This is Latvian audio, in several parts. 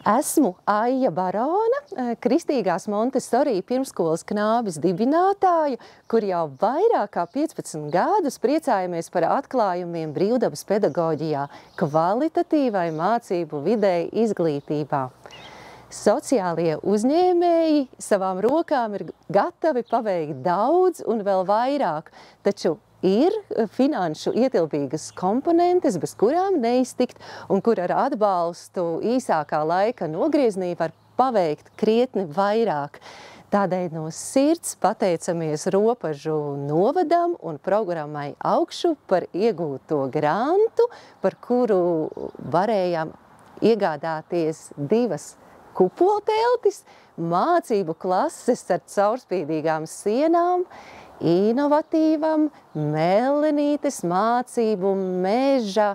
Esmu Aija Barona, Kristīgās Montesori pirmskolas knābes dibinātāja, kur jau vairāk kā 15 gadus priecājamies par atklājumiem brīvdabas pedagoģijā, kvalitatīvai mācību videi izglītībā. Sociālie uzņēmēji savām rokām ir gatavi paveikt daudz un vēl vairāk, taču ir finanšu ietilpīgas komponentes, bez kurām neiztikt un kur ar atbalstu īsākā laika nogrieznī var paveikt krietni vairāk. Tādēļ no sirds pateicamies Ropažu novadam un programmai Augšu par iegūto grantu, par kuru varējām iegādāties 2 kupolteltis, mācību klases ar caurspīdīgām sienām, inovatīvam Mellenītes mācību meža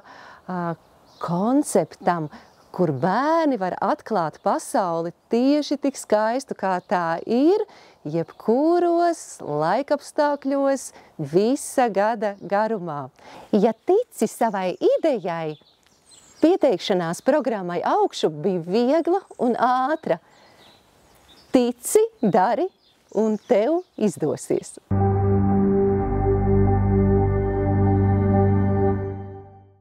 konceptam, kur bērni var atklāt pasauli tieši tik skaistu, kā tā ir, jebkuros laikapstākļos visa gada garumā. Ja tici savai idejai, pieteikšanās programmai Augšu bija viegla un ātra. Tici, dari, un tev izdosies!